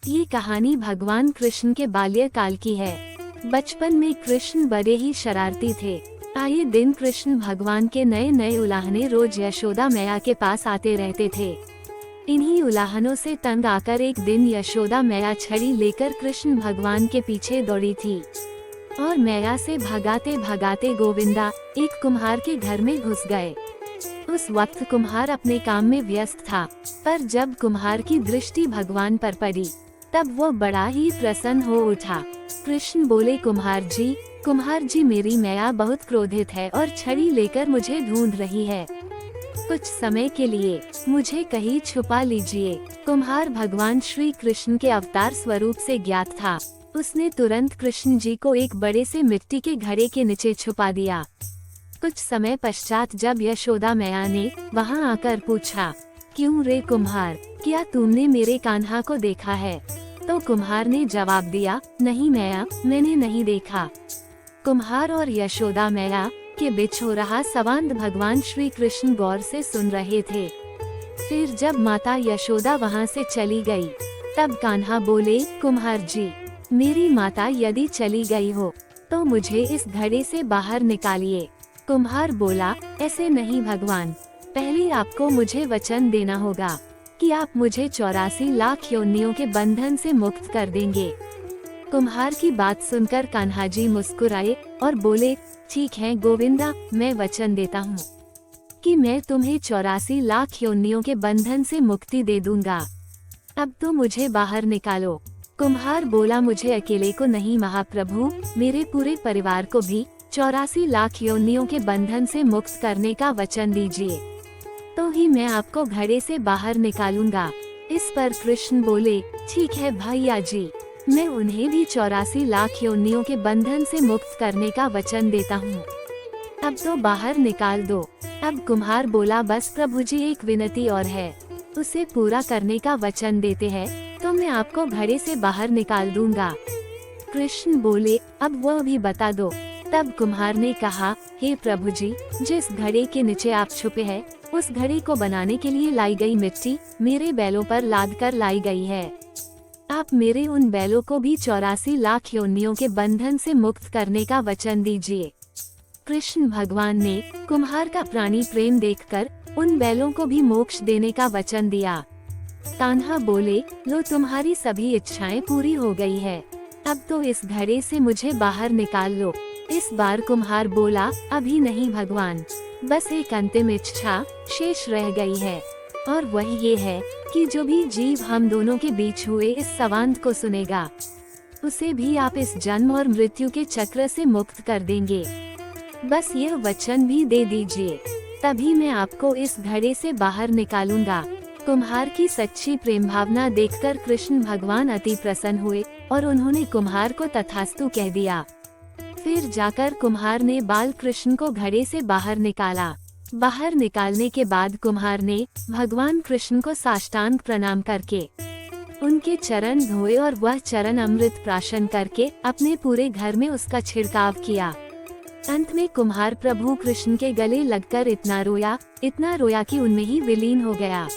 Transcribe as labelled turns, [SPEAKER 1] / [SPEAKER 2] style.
[SPEAKER 1] ये कहानी भगवान कृष्ण के बाल्यकाल की है। बचपन में कृष्ण बड़े ही शरारती थे। आए दिन कृष्ण भगवान के नए नए उलाहने रोज यशोदा मैया के पास आते रहते थे। इन्हीं उलाहनों से तंग आकर एक दिन यशोदा मैया छड़ी लेकर कृष्ण भगवान के पीछे दौड़ी थी और मैया से भगाते भगाते गोविंदा एक कुम्हार के घर में घुस गए। उस वक्त कुम्हार अपने काम में व्यस्त था, पर जब कुम्हार की दृष्टि भगवान पर पड़ी तब वो बड़ा ही प्रसन्न हो उठा। कृष्ण बोले, कुम्हार जी मेरी मैया बहुत क्रोधित है और छड़ी लेकर मुझे ढूंढ रही है। कुछ समय के लिए मुझे कहीं छुपा लीजिए। कुम्हार भगवान श्री कृष्ण के अवतार स्वरूप से ज्ञात था। उसने तुरंत कृष्ण जी को एक बड़े से मिट्टी के घड़े के नीचे छुपा दिया। कुछ समय पश्चात जब यशोदा मैया ने वहां आकर पूछा, क्यों रे कुम्हार, क्या तुमने मेरे कान्हा को देखा है? तो कुम्हार ने जवाब दिया, नहीं मैया, मैंने नहीं देखा। कुम्हार और यशोदा मैया के बीच हो रहा संवाद भगवान श्री कृष्ण गौर से सुन रहे थे। फिर जब माता यशोदा वहां से चली गई, तब कान्हा बोले, कुम्हार जी, मेरी माता यदि चली गई हो तो मुझे इस घड़े से बाहर निकालिए। कुम्हार बोला, ऐसे नहीं भगवान, पहले आपको मुझे वचन देना होगा कि आप मुझे 84 लाख योनियों के बंधन से मुक्त कर देंगे। कुम्हार की बात सुनकर कान्हा जी मुस्कुराए और बोले, ठीक है गोविंदा, मैं वचन देता हूँ कि मैं तुम्हें 84 लाख योनियों के बंधन से मुक्ति दे दूंगा। अब तो मुझे बाहर निकालो। कुम्हार बोला, मुझे अकेले को नहीं महाप्रभु, मेरे पूरे परिवार को भी 84 लाख योनियों के बंधन से मुक्त करने का वचन दीजिए, तो ही मैं आपको घड़े से बाहर निकालूंगा। इस पर कृष्ण बोले, ठीक है भैया जी, मैं उन्हें भी 84 लाख योनियों के बंधन से मुक्त करने का वचन देता हूँ। अब तो बाहर निकाल दो। अब कुम्हार बोला, बस प्रभु जी, एक विनती और है, उसे पूरा करने का वचन देते हैं तो मैं आपको घड़े से बाहर निकाल दूंगा। कृष्ण बोले, अब वह भी बता दो। तब कुम्हार ने कहा, हे प्रभु जी, जिस घड़े के नीचे आप छुपे हैं, उस घड़े को बनाने के लिए लाई गई मिट्टी मेरे बैलों पर लाद कर लाई गई है। आप मेरे उन बैलों को भी 84 लाख योनियों के बंधन से मुक्त करने का वचन दीजिए। कृष्ण भगवान ने कुम्हार का प्राणी प्रेम देखकर उन बैलों को भी मोक्ष देने का वचन दिया। कान्हा बोले, लो तुम्हारी सभी इच्छाएं पूरी हो गई है, अब तो इस घड़े से मुझे बाहर निकाल लो। इस बार कुम्हार बोला, अभी नहीं भगवान, बस एक अंतिम इच्छा शेष रह गई है, और वही ये है कि जो भी जीव हम दोनों के बीच हुए इस संवाद को सुनेगा, उसे भी आप इस जन्म और मृत्यु के चक्र से मुक्त कर देंगे। बस यह वचन भी दे दीजिए, तभी मैं आपको इस घड़े से बाहर निकालूंगा। कुम्हार की सच्ची प्रेम भावना देखकर कृष्ण भगवान अति प्रसन्न हुए और उन्होंने कुम्हार को तथास्तु कह दिया। फिर जाकर कुम्हार ने बाल कृष्ण को घड़े से बाहर निकाला। बाहर निकालने के बाद कुम्हार ने भगवान कृष्ण को साष्टांग प्रणाम करके उनके चरण धोए और वह चरण अमृत प्राशन करके अपने पूरे घर में उसका छिड़काव किया। अंत में कुम्हार प्रभु कृष्ण के गले लगकर इतना रोया कि उनमें ही विलीन हो गया।